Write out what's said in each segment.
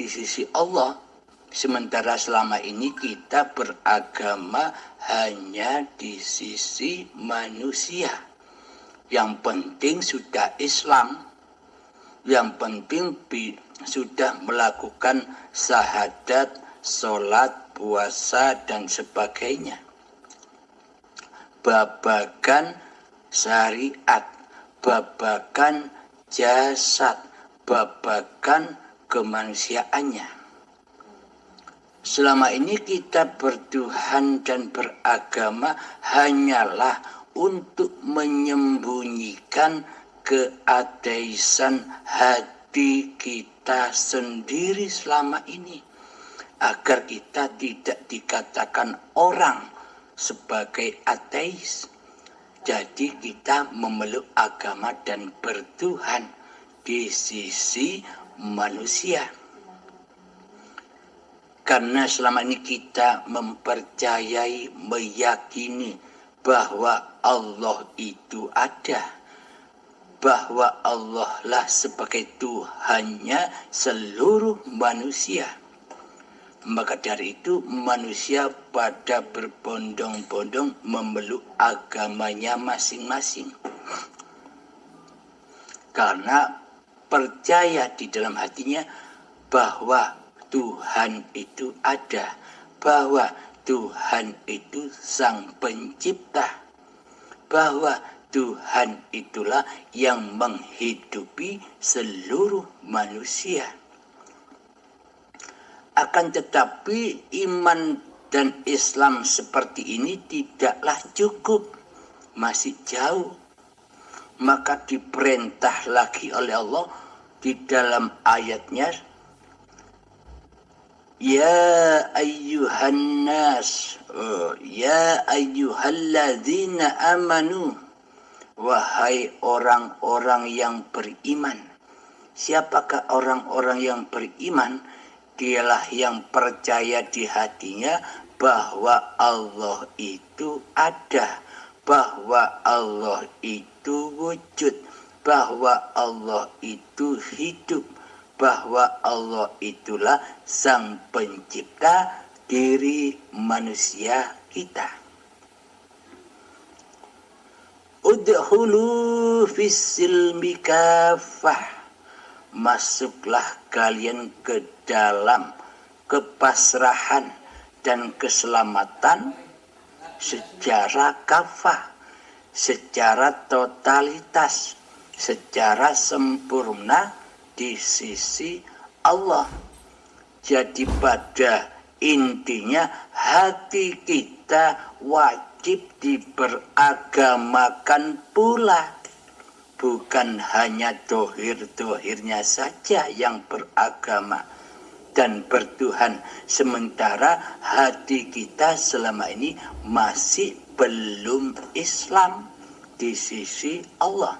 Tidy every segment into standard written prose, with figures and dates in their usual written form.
di sisi Allah. Sementara selama ini kita beragama hanya di sisi manusia. Yang penting sudah Islam. Yang penting sudah melakukan syahadat, sholat, puasa, dan sebagainya. Babakan syariat, babakan jasad, babakan kemanusiaannya. Selama ini kita bertuhan dan beragama hanyalah untuk menyembunyikan keadaisan hati kita sendiri selama ini, agar kita tidak dikatakan orang sebagai ateis. Jadi kita memeluk agama dan bertuhan di sisi manusia. Karena selama ini kita mempercayai, meyakini bahwa Allah itu ada, bahwa Allah lah sebagai Tuhannya seluruh manusia. Maka dari itu manusia pada berbondong-bondong memeluk agamanya masing-masing. Karena percaya di dalam hatinya bahwa Tuhan itu ada, bahwa Tuhan itu Sang Pencipta, bahwa Tuhan itulah yang menghidupi seluruh manusia. Akan tetapi iman dan Islam seperti ini tidaklah cukup, masih jauh. Maka diperintah lagi oleh Allah di dalam ayatnya, Ya ayyuhan nas, ya ayyuhalladzina amanu, wahai orang-orang yang beriman. Siapakah orang-orang yang beriman? Dialah yang percaya di hatinya bahwa Allah itu ada, bahwa Allah itu wujud, bahwa Allah itu hidup, bahwa Allah itulah Sang Pencipta diri manusia kita. Udkhulu fis-silmi kafah, masuklah kalian ke dalam kepasrahan dan keselamatan secara kafah, secara totalitas, secara sempurna di sisi Allah. Jadi pada intinya hati kita wajib diberagamakan pula. Bukan hanya dohir-dohirnya saja yang beragama dan bertuhan, sementara hati kita selama ini masih belum Islam di sisi Allah.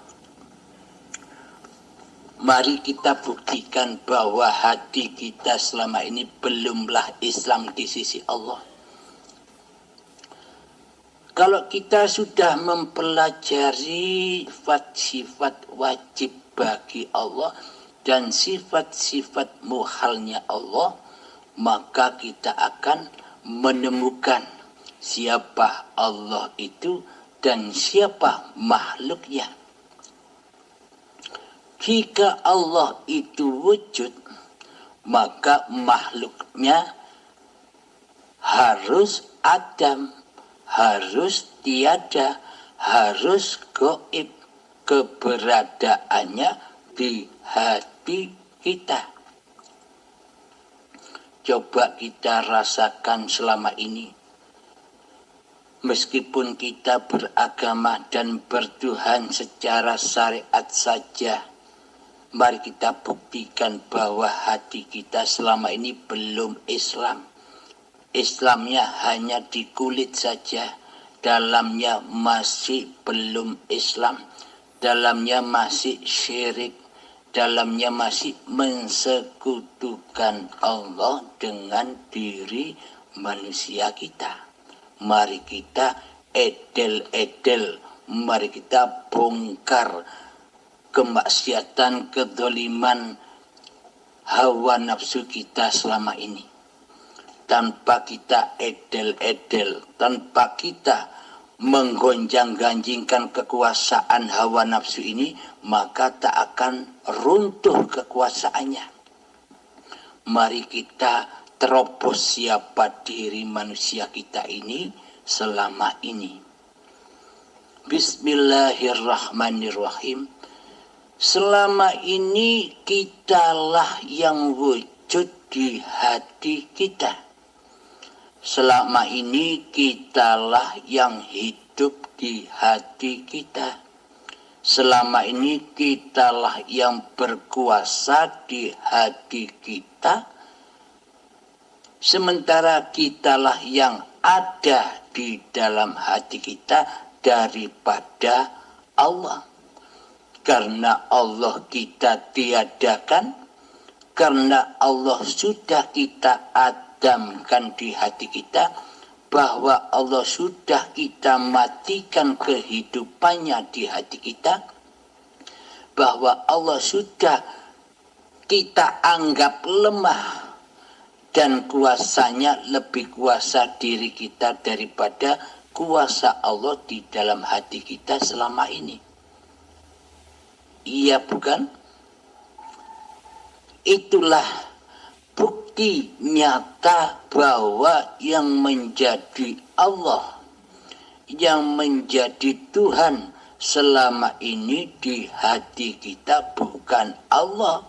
Mari kita buktikan bahwa hati kita selama ini belumlah Islam di sisi Allah. Kalau kita sudah mempelajari sifat-sifat wajib bagi Allah dan sifat-sifat muhalnya Allah, maka kita akan menemukan siapa Allah itu dan siapa makhluknya. Jika Allah itu wujud, maka makhluknya harus adam, harus tiada, harus gaib, keberadaannya di hati kita. Coba kita rasakan selama ini. Meskipun kita beragama dan bertuhan secara syariat saja, mari kita buktikan bahwa hati kita selama ini belum Islam. Islamnya hanya di kulit saja, dalamnya masih belum Islam, dalamnya masih syirik, dalamnya masih mensekutukan Allah dengan diri manusia kita. Mari kita edel-edel, mari kita bongkar kemaksiatan, kedzaliman hawa nafsu kita selama ini. Tanpa kita edel-edel, tanpa kita menggonjang-ganjingkan kekuasaan hawa nafsu ini, maka tak akan runtuh kekuasaannya. Mari kita terobos siapa diri manusia kita ini selama ini. Bismillahirrahmanirrahim. Selama ini kitalah yang wujud di hati kita. Selama ini kitalah yang hidup di hati kita. Selama ini kitalah yang berkuasa di hati kita. Sementara kitalah yang ada di dalam hati kita daripada Allah. Karena Allah kita tiadakan, karena Allah sudah kita adamkan di hati kita, bahwa Allah sudah kita matikan kehidupannya di hati kita, bahwa Allah sudah kita anggap lemah dan kuasanya lebih kuasa diri kita daripada kuasa Allah di dalam hati kita selama ini. Iya bukan? Itulah bukti nyata bahwa yang menjadi Allah, yang menjadi Tuhan selama ini di hati kita bukan Allah.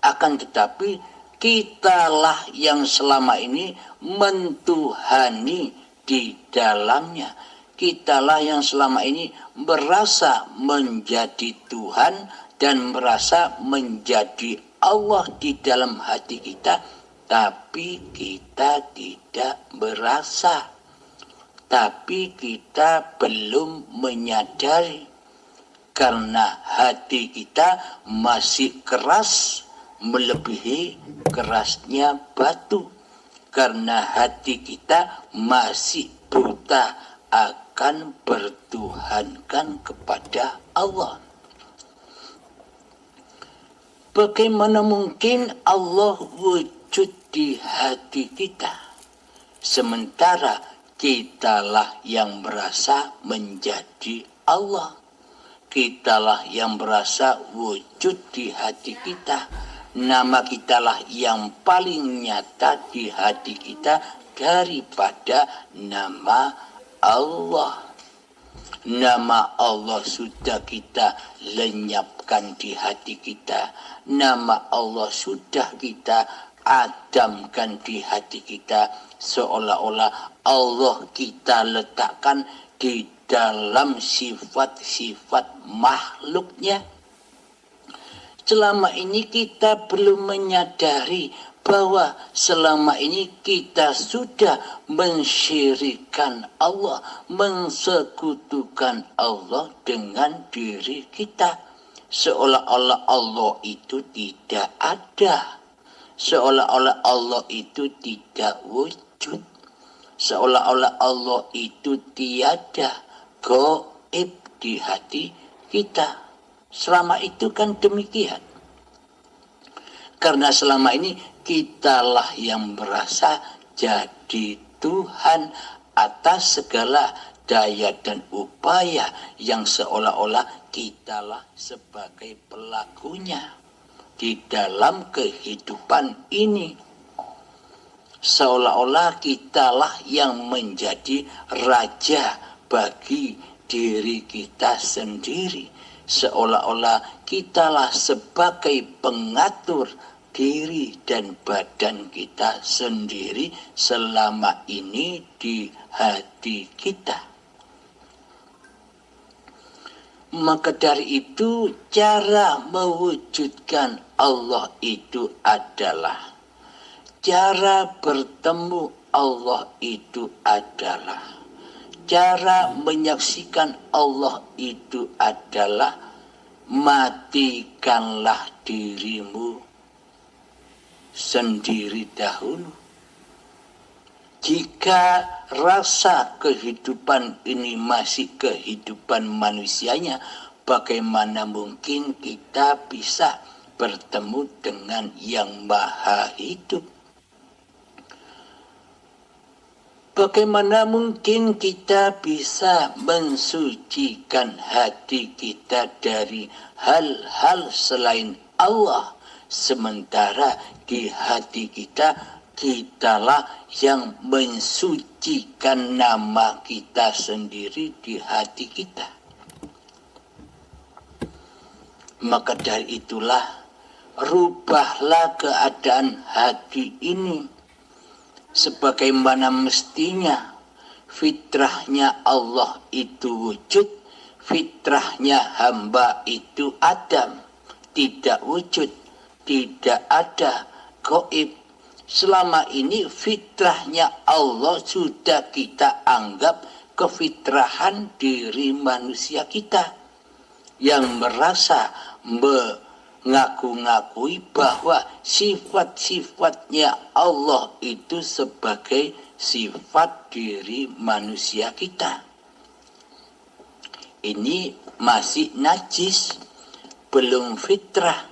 Akan tetapi kitalah yang selama ini mentuhani di dalamnya. Kitalah yang selama ini merasa menjadi Tuhan dan merasa menjadi Allah di dalam hati kita, tapi kita tidak merasa, tapi kita belum menyadari karena hati kita masih keras melebihi kerasnya batu, karena hati kita masih buta akan bertuhankan kepada Allah. Bagaimana mungkin Allah wujud di hati kita, sementara kitalah yang merasa menjadi Allah. Kitalah yang merasa wujud di hati kita. Nama kitalah yang paling nyata di hati kita daripada nama Allah. Nama Allah sudah kita lenyapkan di hati kita. Nama Allah sudah kita adamkan di hati kita. Seolah-olah Allah kita letakkan di dalam sifat-sifat makhluknya. Selama ini kita belum menyadari bahwa selama ini kita sudah mensyirikkan Allah, mensekutukan Allah dengan diri kita. Seolah-olah Allah itu tidak ada. Seolah-olah Allah itu tidak wujud. Seolah-olah Allah itu tiada, gaib di hati kita. Selama itu kan demikian. Karena selama ini kitalah yang merasa jadi Tuhan atas segala daya dan upaya yang seolah-olah kitalah sebagai pelakunya di dalam kehidupan ini. Seolah-olah kitalah yang menjadi raja bagi diri kita sendiri. Seolah-olah kitalah sebagai pengatur diri dan badan kita sendiri selama ini di hati kita. Maka dari itu cara mewujudkan Allah itu adalah, cara bertemu Allah itu adalah, cara menyaksikan Allah itu adalah matikanlah dirimu sendiri dahulu. Jika rasa kehidupan ini masih kehidupan manusianya, bagaimana mungkin kita bisa bertemu dengan yang maha hidup. Bagaimana mungkin kita bisa mensucikan hati kita dari hal-hal selain Allah, sementara di hati kita, kitalah yang mensucikan nama kita sendiri di hati kita. Maka dari itulah, rubahlah keadaan hati ini sebagaimana mestinya. Fitrahnya Allah itu wujud, fitrahnya hamba itu Adam, tidak wujud, tidak ada, gaib. Selama ini fitrahnya Allah sudah kita anggap kefitrahan diri manusia kita yang merasa mengaku-ngakui bahwa sifat-sifatnya Allah itu sebagai sifat diri manusia kita. Ini masih najis, belum fitrah,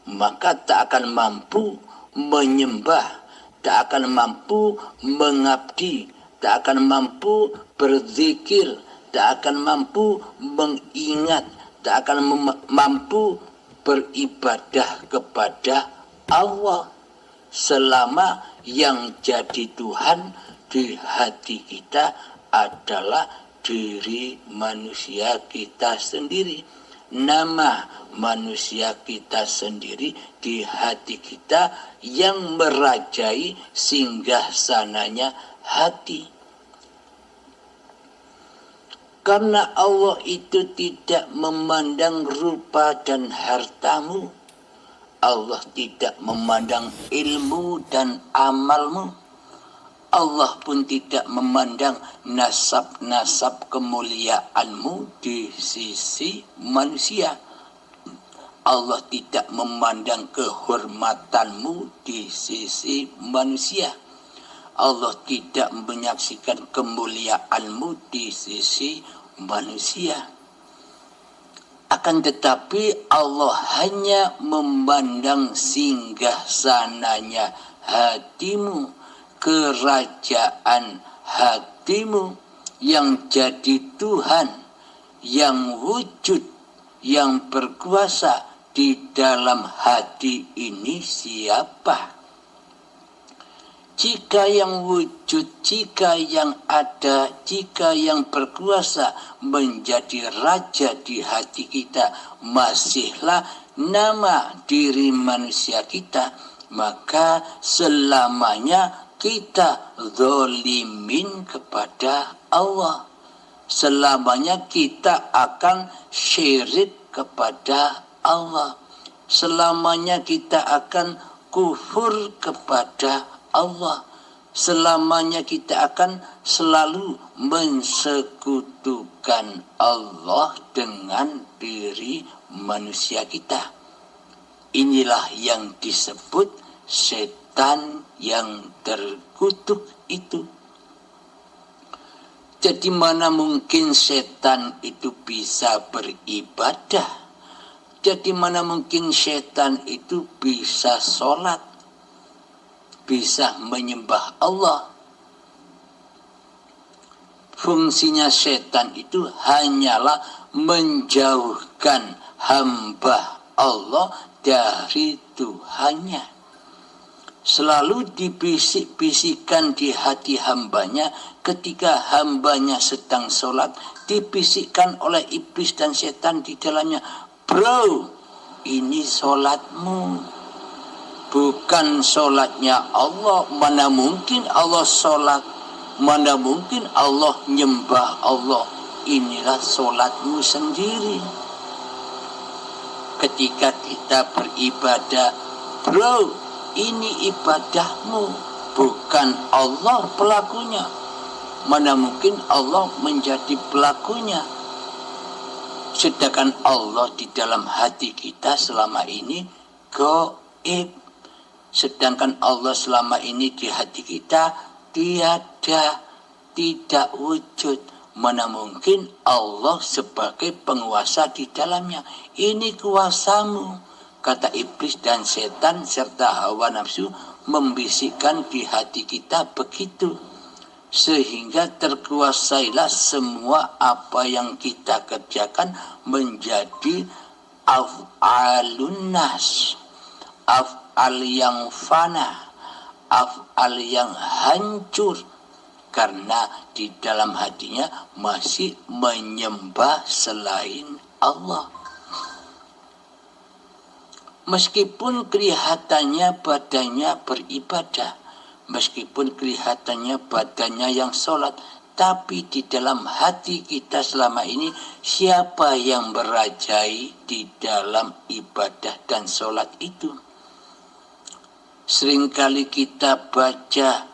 maka tak akan mampu menyembah, tak akan mampu mengabdi, tak akan mampu berzikir, tak akan mampu mengingat, tak akan mampu beribadah kepada Allah selama yang jadi Tuhan di hati kita adalah diri manusia kita sendiri. Nama manusia kita sendiri di hati kita yang merajai singgah sananya hati. Karena Allah itu tidak memandang rupa dan hartamu. Allah tidak memandang ilmu dan amalmu. Allah pun tidak memandang nasab-nasab kemuliaanmu di sisi manusia. Allah tidak memandang kehormatanmu di sisi manusia. Allah tidak menyaksikan kemuliaanmu di sisi manusia. Akan tetapi Allah hanya memandang singgah sananya hatimu, kerajaan hatimu yang jadi Tuhan, yang wujud, yang berkuasa di dalam hati ini siapa? Jika yang wujud, jika yang ada, jika yang berkuasa menjadi raja di hati kita, masihlah nama diri manusia kita, maka selamanya kita zalimin kepada Allah. Selamanya kita akan syirik kepada Allah. Selamanya kita akan kufur kepada Allah. Selamanya kita akan selalu mensekutukan Allah dengan diri manusia kita. Inilah yang disebut setan yang terkutuk itu. Jadi mana mungkin setan itu bisa beribadah? Jadi mana mungkin setan itu bisa sholat, bisa menyembah Allah? Fungsinya setan itu hanyalah menjauhkan hamba Allah dari Tuhannya. Selalu dibisik-bisikkan di hati hambanya ketika hambanya sedang sholat, dibisikkan oleh iblis dan setan di dalamnya, bro, ini sholatmu, bukan sholatnya Allah. Mana mungkin Allah sholat, mana mungkin Allah nyembah Allah. Inilah sholatmu sendiri. Ketika kita beribadah, bro, ini ibadahmu, bukan Allah pelakunya. Mana mungkin Allah menjadi pelakunya. Sedangkan Allah di dalam hati kita selama ini gaib. Sedangkan Allah selama ini di hati kita tiada, tidak wujud. Mana mungkin Allah sebagai penguasa di dalamnya. Ini kuasamu, kata iblis dan setan serta hawa nafsu membisikkan di hati kita begitu, sehingga terkuasailah semua apa yang kita kerjakan menjadi af'alun nas, af'al yang fana, af'al yang hancur, karena di dalam hatinya masih menyembah selain Allah. Meskipun kelihatannya badannya beribadah, meskipun kelihatannya badannya yang sholat, tapi di dalam hati kita selama ini siapa yang merajai di dalam ibadah dan sholat itu? Seringkali kita baca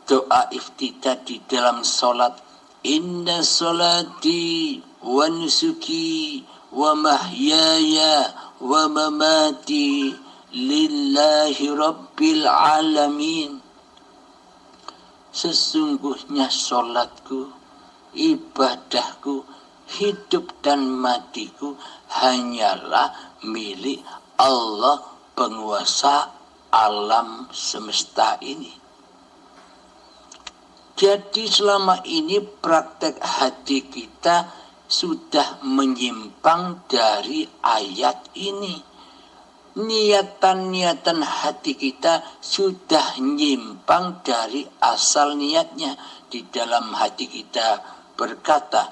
doa iftitah di dalam sholat, inna sholati wa nusuki wa mahyaya wa mamati lillahi rabbil alamin. Sesungguhnya sholatku, ibadahku, hidup dan matiku hanyalah milik Allah penguasa alam semesta ini. Jadi selama ini praktek hati kita sudah menyimpang dari ayat ini. Niatan-niatan hati kita sudah nyimpang dari asal niatnya. Di dalam hati kita berkata,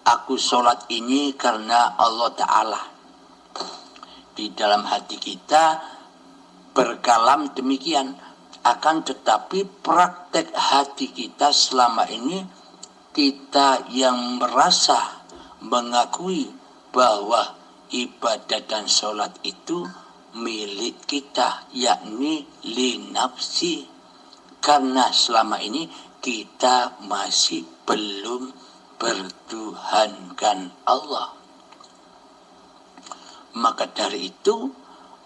aku sholat ini karena Allah Ta'ala. Di dalam hati kita berkalam demikian. Akan tetapi praktek hati kita selama ini, kita yang merasa mengakui bahwa ibadah dan sholat itu milik kita, yakni li nafsi, karena selama ini kita masih belum bertuhankan Allah. Maka dari itu,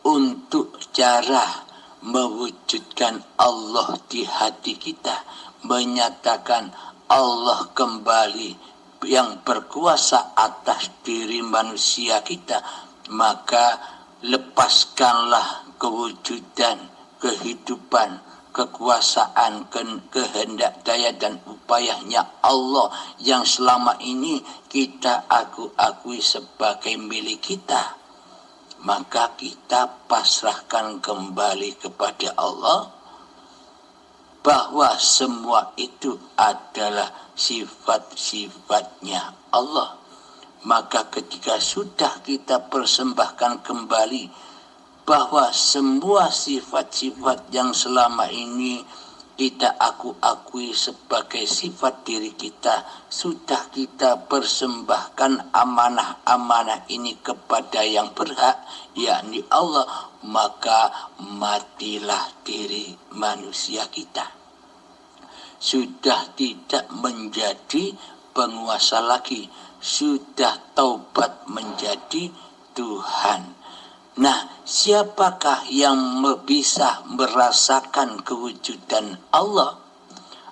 untuk cara mewujudkan Allah di hati kita, menyatakan Allah kembali yang berkuasa atas diri manusia kita, maka lepaskanlah kewujudan, kehidupan, kekuasaan, kehendak daya dan upayanya Allah yang selama ini kita akui sebagai milik kita. Maka kita pasrahkan kembali kepada Allah bahwa semua itu adalah sifat-sifatnya Allah. Maka ketika sudah kita persembahkan kembali bahwa semua sifat-sifat yang selama ini kita akui sebagai sifat diri kita, sudah kita persembahkan amanah-amanah ini kepada yang berhak, yakni Allah, maka matilah diri manusia kita. Sudah tidak menjadi penguasa lagi, sudah taubat menjadi Tuhan. Nah, siapakah yang bisa merasakan kewujudan Allah?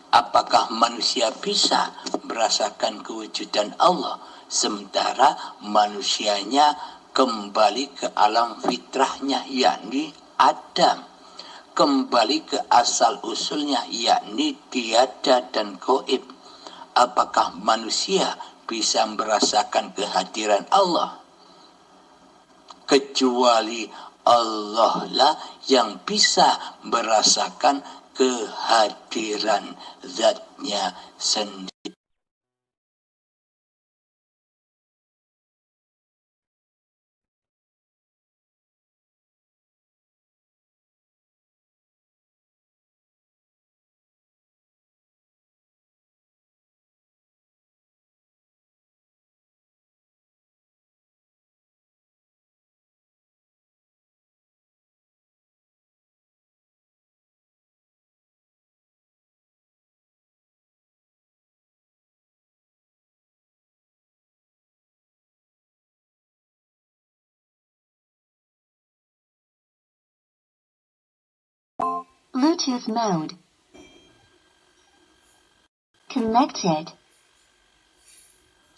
Apakah manusia bisa merasakan kewujudan Allah sementara manusianya kembali ke alam fitrahnya, yakni Adam, kembali ke asal usulnya, yakni tiada dan gaib? Apakah manusia bisa merasakan kehadiran Allah? Kecuali Allah lah yang bisa merasakan kehadiran zatnya sendiri. Bluetooth mode. Connected.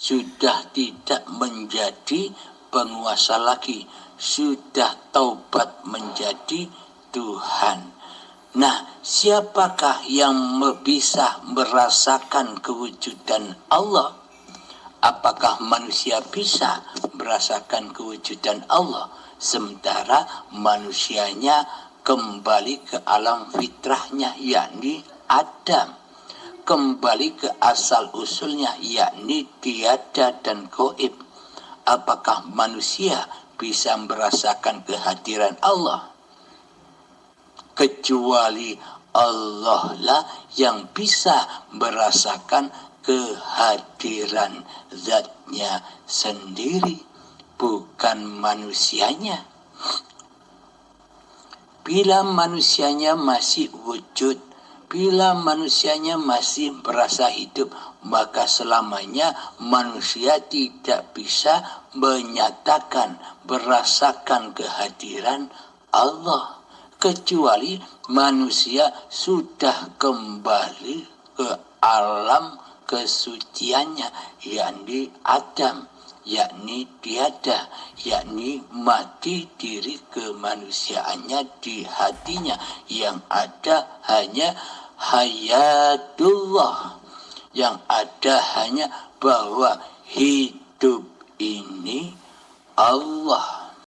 sudah tidak menjadi penguasa lagi, sudah taubat menjadi Tuhan. Nah, siapakah yang bisa merasakan kewujudan Allah? Apakah manusia bisa merasakan kewujudan Allah sementara manusianya kembali ke alam fitrahnya, yakni Adam, kembali ke asal usulnya, yakni tiada dan gaib? Apakah manusia bisa merasakan kehadiran Allah? Kecuali Allah lah yang bisa merasakan kehadiran zatnya sendiri, bukan manusianya. Bila manusianya masih wujud, bila manusianya masih merasa hidup, maka selamanya manusia tidak bisa menyatakan, merasakan kehadiran Allah. Kecuali manusia sudah kembali ke alam kesuciannya, yakni Adam, yakni tiada, yakni mati diri kemanusiaannya di hatinya, yang ada hanya hayatullah, yang ada hanya bahwa hidup ini Allah.